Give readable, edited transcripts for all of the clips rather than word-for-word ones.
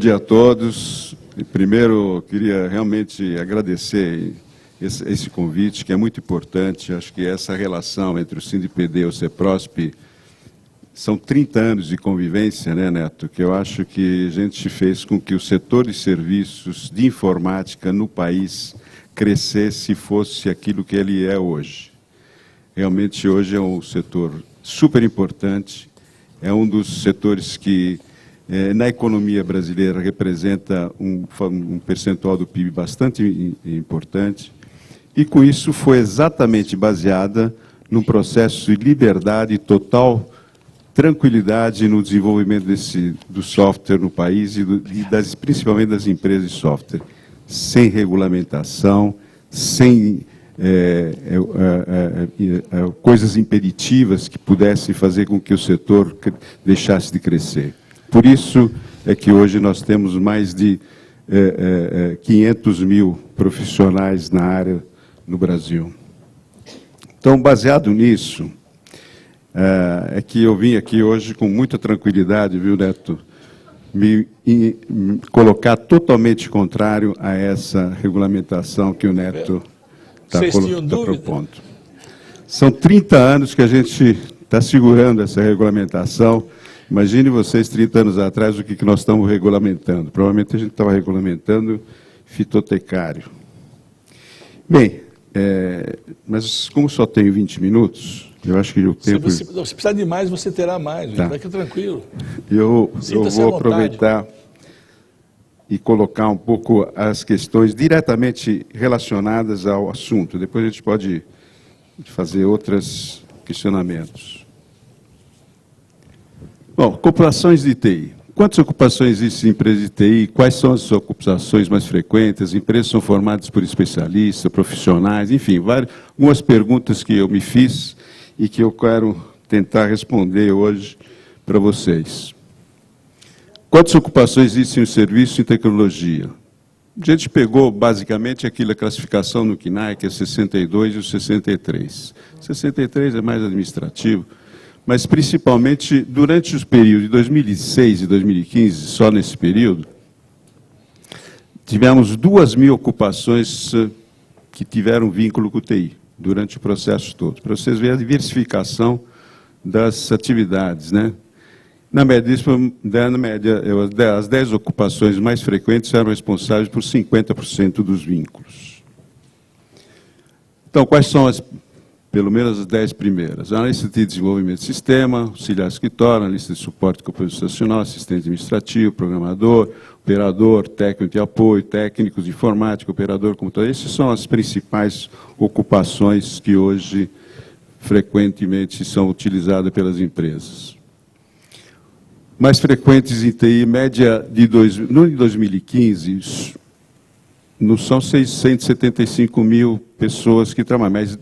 dia a todos. Primeiro, eu queria realmente agradecer esse convite, que é muito importante. Acho que essa relação entre o SINDI-PD e o CEPROSP são 30 anos de convivência, né, Neto? Que eu acho que a gente fez com que o setor de serviços de informática no país crescesse e fosse aquilo que ele é hoje. Realmente, hoje é um setor super importante, é um dos setores que, na economia brasileira, representa um percentual do PIB bastante importante, e, com isso, foi exatamente baseada num processo de liberdade e total tranquilidade no desenvolvimento do software no país principalmente das empresas de software, sem regulamentação, sem coisas impeditivas que pudessem fazer com que o setor deixasse de crescer. Por isso é que hoje nós temos mais de 500 mil profissionais na área no Brasil. Então, baseado nisso, é que eu vim aqui hoje com muita tranquilidade, viu, Neto, me colocar totalmente contrário a essa regulamentação que o Neto está propondo. São 30 anos que a gente está segurando essa regulamentação. Imagine vocês, 30 anos atrás, o que nós estamos regulamentando. Provavelmente a gente estava regulamentando fitotecário. Bem, mas como só tenho 20 minutos, eu acho que o tempo... Se você precisar de mais, você terá mais. Tá. Fica tranquilo. Eu vou aproveitar e colocar um pouco as questões diretamente relacionadas ao assunto. Depois a gente pode fazer outros questionamentos. Bom, ocupações de TI. Quantas ocupações existem em empresas de TI? Quais são as ocupações mais frequentes? As empresas são formadas por especialistas, profissionais, enfim, algumas perguntas que eu me fiz e que eu quero tentar responder hoje para vocês. Quantas ocupações existem em serviço e tecnologia? A gente pegou, basicamente, a classificação no CNAE, que é 62 e o 63. 63 é mais administrativo, mas, principalmente, durante os períodos de 2006 e 2015, só nesse período, tivemos 2.000 ocupações que tiveram vínculo com o TI, durante o processo todo, para vocês verem a diversificação das atividades, né? Na média, as 10 ocupações mais frequentes eram responsáveis por 50% dos vínculos. Então, quais são pelo menos as 10 primeiras? Analista de desenvolvimento de sistema, auxiliar escritório, analista de suporte computacional, assistente administrativo, programador, operador, técnico de apoio, técnicos de informática, operador computador. Essas são as principais ocupações que hoje frequentemente são utilizadas pelas empresas. Mais frequentes em TI, média de 2015, não são 675 mil pessoas que trabalham, mas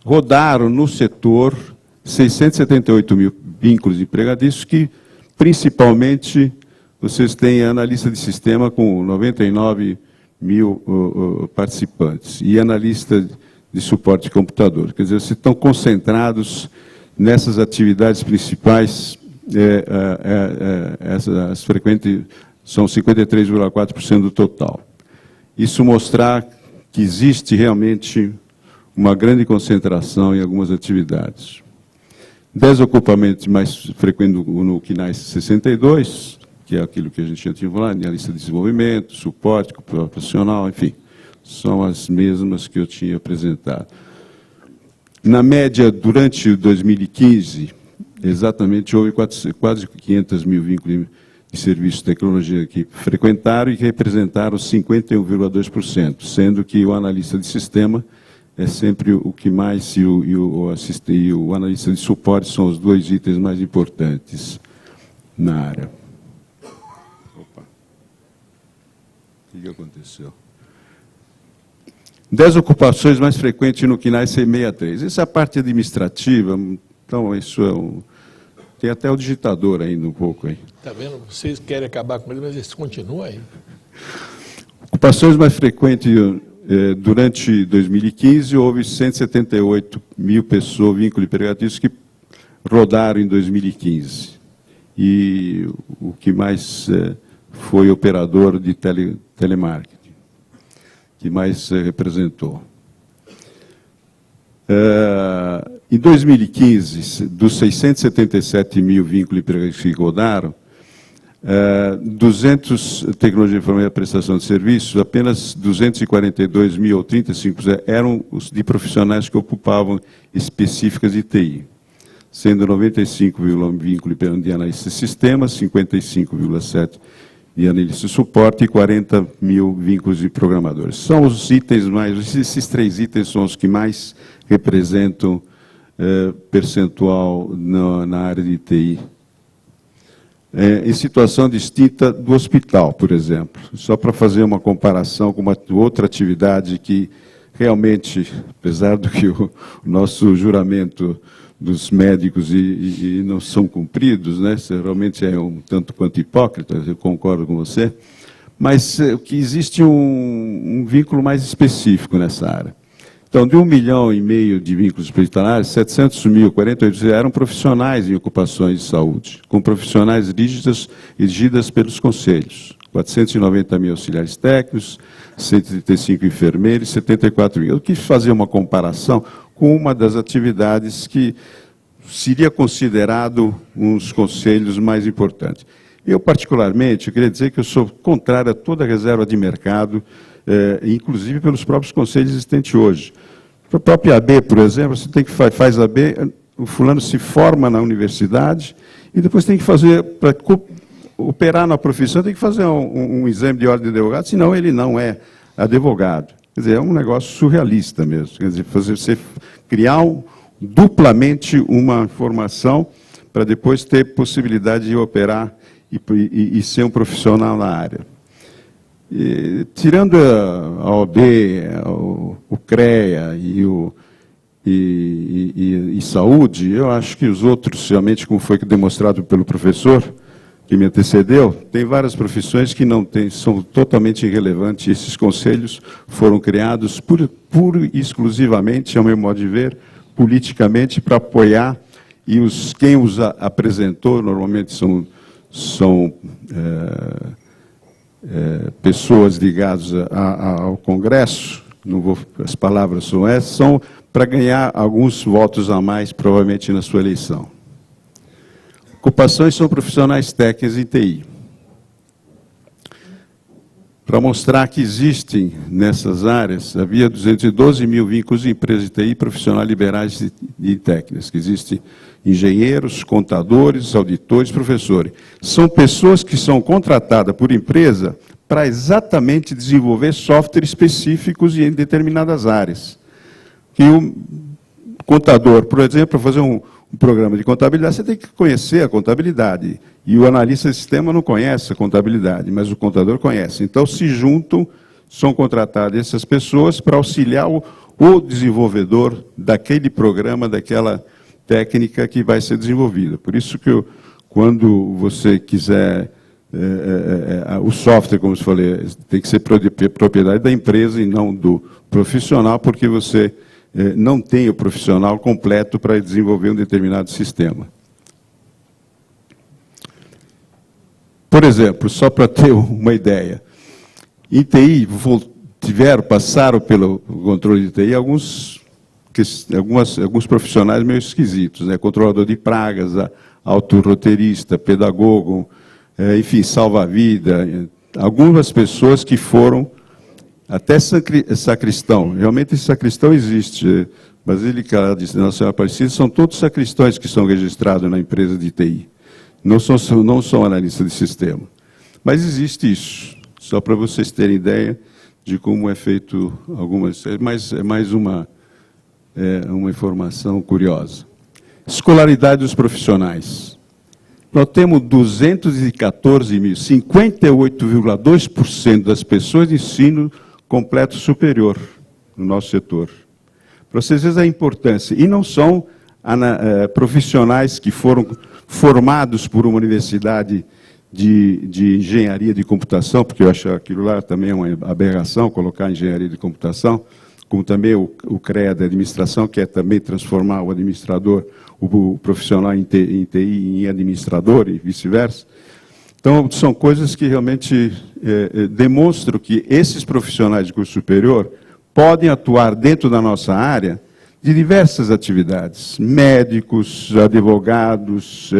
rodaram no setor 678 mil vínculos empregadícios, que principalmente vocês têm analista de sistema com 99 mil participantes e analista de suporte de computador. Quer dizer, vocês estão concentrados nessas atividades principais. As frequentes são 53,4% do total. Isso mostrar que existe realmente uma grande concentração em algumas atividades. 10 ocupamentos mais frequentes no CNAE 62, que é aquilo que a gente já tinha falado, analista de desenvolvimento, suporte profissional, enfim, são as mesmas que eu tinha apresentado. Na média, durante 2015, exatamente, houve quase 500 mil vínculos de serviços de tecnologia que frequentaram e que representaram 51,2%, sendo que o analista de sistema é sempre o que mais, e o analista de suporte são os dois itens mais importantes na área. Opa. O que aconteceu? 10 ocupações mais frequentes no CNAE 63. Essa é a parte administrativa. Então, isso é tem até o digitador ainda um pouco aí. Está vendo? Vocês querem acabar com ele, mas isso continua aí. Ocupações mais frequentes durante 2015, houve 178 mil pessoas, vínculos empregatícios, que rodaram em 2015. E o que mais foi operador de telemarketing, que mais representou. Em 2015, dos 677 mil vínculos que rodaram, 200 tecnologia de informação e prestação de serviços, apenas 242 mil, ou 35%, eram os de profissionais que ocupavam específicas de TI, sendo 95 vínculos de analista de sistemas, 55,7 de analista de suporte e 40 mil vínculos de programadores. São os itens mais, esses 3 itens são os que mais representam percentual na área de TI. Em situação distinta do hospital, por exemplo, só para fazer uma comparação com uma outra atividade que realmente, apesar do que o nosso juramento dos médicos e não são cumpridos, né, realmente é um tanto quanto hipócrita, eu concordo com você, mas que existe um vínculo mais específico nessa área. Então, de 1,5 milhão de vínculos hospitalares, 700 mil, 48 eram profissionais em ocupações de saúde, com profissionais regidas pelos conselhos. 490 mil auxiliares técnicos, 135 enfermeiros, 74 mil. Eu quis fazer uma comparação com uma das atividades que seria considerado um dos conselhos mais importantes. Eu, particularmente, eu queria dizer que eu sou contrário a toda reserva de mercado, inclusive pelos próprios conselhos existentes hoje. A própria AB, por exemplo, você tem que faz AB, o fulano se forma na universidade e depois tem que fazer, para operar na profissão, tem que fazer um exame de ordem de advogado, senão ele não é advogado. Quer dizer, é um negócio surrealista mesmo. Quer dizer, você criar duplamente uma formação para depois ter possibilidade de operar e ser um profissional na área. Tirando a OAB, o CREA e saúde, eu acho que os outros, realmente, como foi demonstrado pelo professor que me antecedeu, tem várias profissões que não tem, são totalmente irrelevantes. Esses conselhos foram criados pura e exclusivamente, ao meu modo de ver, politicamente, para apoiar, e quem os apresentou normalmente são pessoas ligadas ao Congresso, as palavras são essas, são para ganhar alguns votos a mais, provavelmente, na sua eleição. Ocupações são profissionais técnicos em TI. Para mostrar que existem nessas áreas, havia 212 mil vínculos de empresas de TI profissionais liberais e técnicas, que existem engenheiros, contadores, auditores, professores. São pessoas que são contratadas por empresa para exatamente desenvolver softwares específicos em determinadas áreas. Que o contador, por exemplo, para fazer um programa de contabilidade, você tem que conhecer a contabilidade. E o analista de sistema não conhece a contabilidade, mas o contador conhece. Então, se juntam, são contratadas essas pessoas para auxiliar o desenvolvedor daquele programa, daquela técnica que vai ser desenvolvida. Por isso que quando você quiser, o software, como eu falei, tem que ser propriedade da empresa e não do profissional, porque você não tem o profissional completo para desenvolver um determinado sistema. Por exemplo, só para ter uma ideia, em TI passaram pelo controle de TI alguns profissionais meio esquisitos, né? Controlador de pragas, autoroteirista, pedagogo, enfim, salva-vida, algumas pessoas que foram até sacristão. Realmente esse sacristão existe. Basílica de Nossa Senhora Aparecida são todos sacristões que são registrados na empresa de TI. Não são analistas de sistema. Mas existe isso, só para vocês terem ideia de como é feito algumas... É mais uma informação curiosa. Escolaridade dos profissionais. Nós temos 214 mil, 58,2% das pessoas de ensino completo superior no nosso setor. Para vocês verem a importância. E não são profissionais que foram formados por uma universidade de engenharia de computação, porque eu acho aquilo lá também é uma aberração, colocar engenharia de computação, como também o CREA da administração, que é também transformar o administrador, o profissional em TI em administrador e vice-versa. Então, são coisas que realmente demonstram que esses profissionais de curso superior podem atuar dentro da nossa área de diversas atividades, médicos, advogados,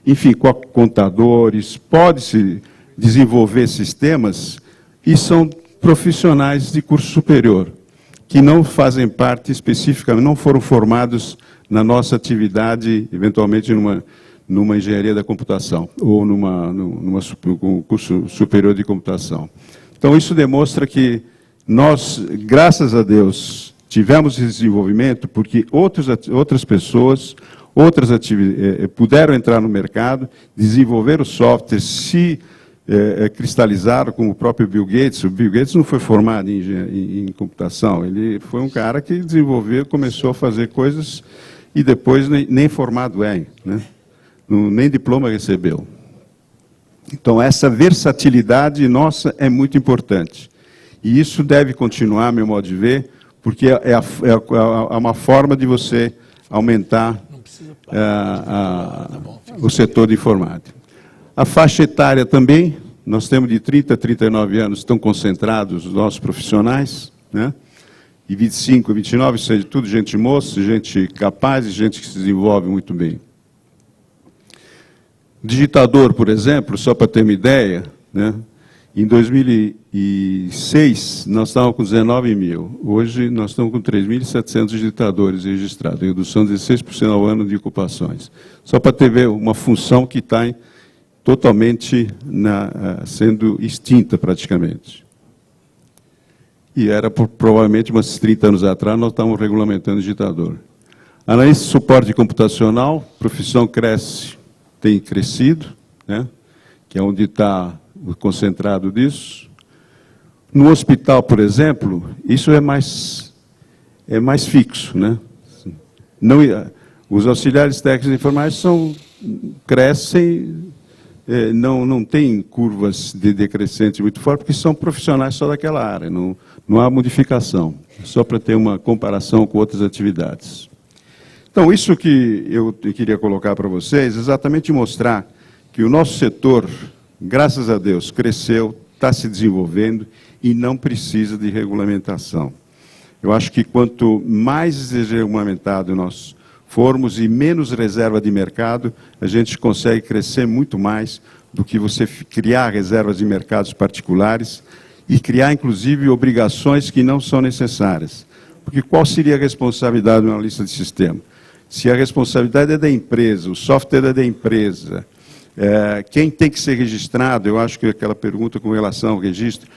enfim, contadores, pode-se desenvolver sistemas e são profissionais de curso superior, que não fazem parte especificamente, não foram formados na nossa atividade, eventualmente numa engenharia da computação, ou num curso superior de computação. Então, isso demonstra que nós, graças a Deus, tivemos esse desenvolvimento porque outras pessoas, puderam entrar no mercado, desenvolver o software, se cristalizaram, como o próprio Bill Gates. O Bill Gates não foi formado em computação, ele foi um cara que desenvolveu, começou a fazer coisas e depois nem formado é, né? Nem diploma recebeu. Então, essa versatilidade nossa é muito importante. E isso deve continuar, meu modo de ver, porque é uma forma de você aumentar o setor de informática. A faixa etária também, nós temos de 30 a 39 anos, estão concentrados os nossos profissionais, né? E 25 a 29, ou seja, tudo gente moça, gente capaz e gente que se desenvolve muito bem. Digitador, por exemplo, só para ter uma ideia, né? Em 2006, nós estávamos com 19 mil. Hoje, nós estamos com 3.700 digitadores registrados, redução de 16% ao ano de ocupações. Só para ter uma função que está totalmente sendo extinta, praticamente. E era, provavelmente, umas 30 anos atrás, nós estávamos regulamentando digitador. Analista de suporte computacional, profissão tem crescido, né? Que é onde está o concentrado disso. No hospital, por exemplo, isso é mais fixo, né? Os auxiliares técnicos de informática crescem, não tem curvas de decrescente muito forte, porque são profissionais só daquela área, não há modificação, só para ter uma comparação com outras atividades. Então, isso que eu queria colocar para vocês, exatamente mostrar que o nosso setor, graças a Deus, cresceu, está se desenvolvendo e não precisa de regulamentação. Eu acho que quanto mais regulamentado nós formos e menos reserva de mercado, a gente consegue crescer muito mais do que você criar reservas de mercados particulares e criar, inclusive, obrigações que não são necessárias. Porque qual seria a responsabilidade de uma lista de sistema? Se a responsabilidade é da empresa, o software é da empresa, quem tem que ser registrado, eu acho que aquela pergunta com relação ao registro,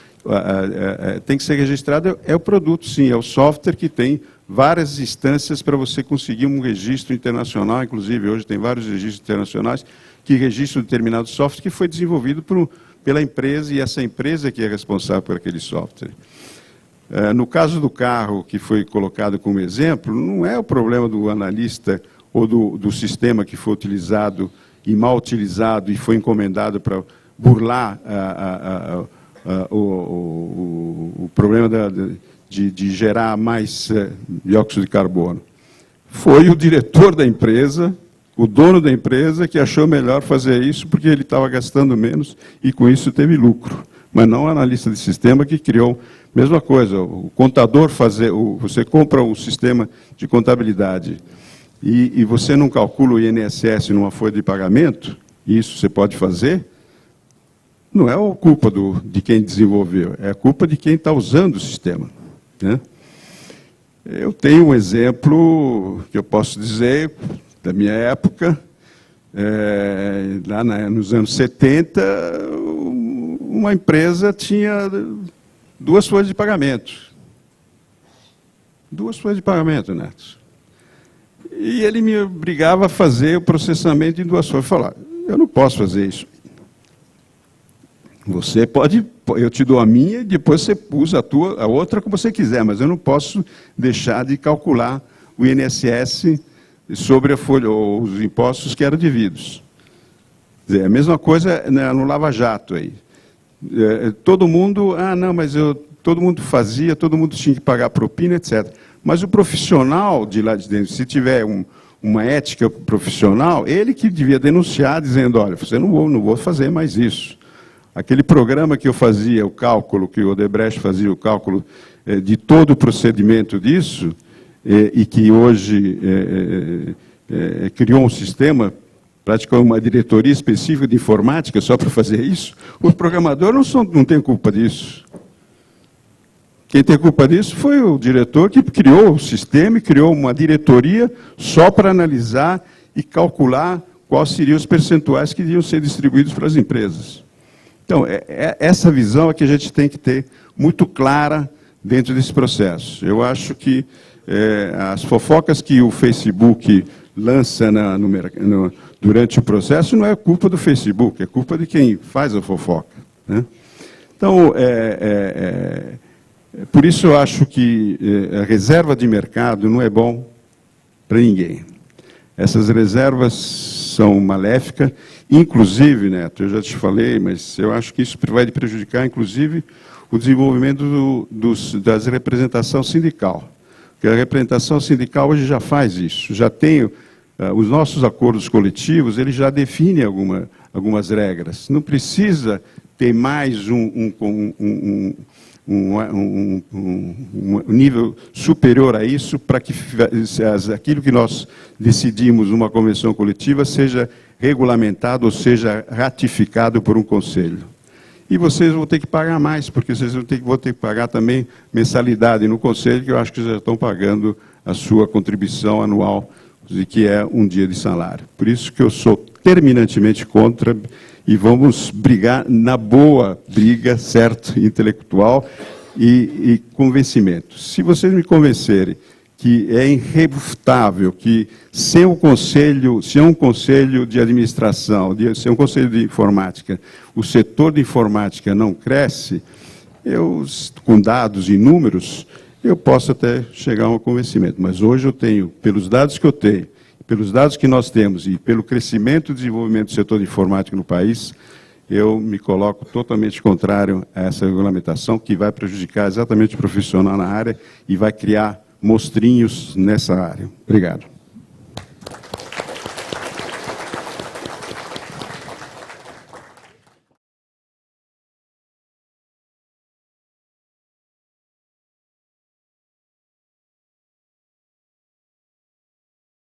tem que ser registrado é o produto, sim, é o software que tem várias instâncias para você conseguir um registro internacional, inclusive hoje tem vários registros internacionais que registram determinado software que foi desenvolvido pela empresa e essa empresa que é responsável por aquele software. No caso do carro, que foi colocado como exemplo, não é o problema do analista ou do sistema que foi utilizado e mal utilizado e foi encomendado para burlar o problema de gerar mais dióxido de carbono. Foi o diretor da empresa, o dono da empresa, que achou melhor fazer isso porque ele estava gastando menos e com isso teve lucro. Mas não o analista de sistema que criou. Mesma coisa, o contador você compra um sistema de contabilidade e você não calcula o INSS numa folha de pagamento, isso você pode fazer, não é a culpa de quem desenvolveu, é a culpa de quem está usando o sistema, né? Eu tenho um exemplo que eu posso dizer da minha época, lá nos anos 70, uma empresa tinha 2 folhas de pagamento. 2 folhas de pagamento, Neto. E ele me obrigava a fazer o processamento em 2 folhas. Eu falava, eu não posso fazer isso. Você pode, eu te dou a minha e depois você usa a outra como você quiser, mas eu não posso deixar de calcular o INSS sobre a folha, ou os impostos que eram devidos. Quer dizer, a mesma coisa no Lava Jato aí. Todo mundo, todo mundo fazia, todo mundo tinha que pagar propina, etc. Mas o profissional de lá de dentro, se tiver um uma ética profissional, ele que devia denunciar, dizendo, olha, você não vou fazer mais isso. Aquele programa que eu fazia, o cálculo, que o Odebrecht fazia o cálculo de todo o procedimento disso, e que hoje criou um sistema, praticamente uma diretoria específica de informática só para fazer isso, os programadores não têm culpa disso. Quem tem culpa disso foi o diretor que criou o sistema e criou uma diretoria só para analisar e calcular quais seriam os percentuais que iam ser distribuídos para as empresas. Então, essa visão é que a gente tem que ter muito clara dentro desse processo. Eu acho que as fofocas que o Facebook lança durante o processo não é culpa do Facebook, é culpa de quem faz a fofoca, né? Então, por isso eu acho que a reserva de mercado não é bom para ninguém. Essas reservas são maléficas, inclusive, Neto, eu já te falei, mas eu acho que isso vai prejudicar, inclusive, o desenvolvimento da representação sindical. Porque a representação sindical hoje já faz isso, já tem os nossos acordos coletivos, ele já define algumas regras. Não precisa ter mais um nível superior a isso para que aquilo que nós decidimos numa convenção coletiva seja regulamentado ou seja ratificado por um conselho. E vocês vão ter que pagar mais, porque vocês vão ter que pagar também mensalidade no conselho, que eu acho que já estão pagando a sua contribuição anual, que é um dia de salário. Por isso que eu sou terminantemente contra, e vamos brigar na boa briga, certo, intelectual e convencimento. Se vocês me convencerem que é irrefutável que sem um conselho de administração, sem um conselho de informática, o setor de informática não cresce, com dados e números, eu posso até chegar a um convencimento. Mas hoje eu tenho, pelos dados que eu tenho, pelos dados que nós temos e pelo crescimento e desenvolvimento do setor de informática no país, eu me coloco totalmente contrário a essa regulamentação que vai prejudicar exatamente o profissional na área e vai criar monstrinhos nessa área. Obrigado.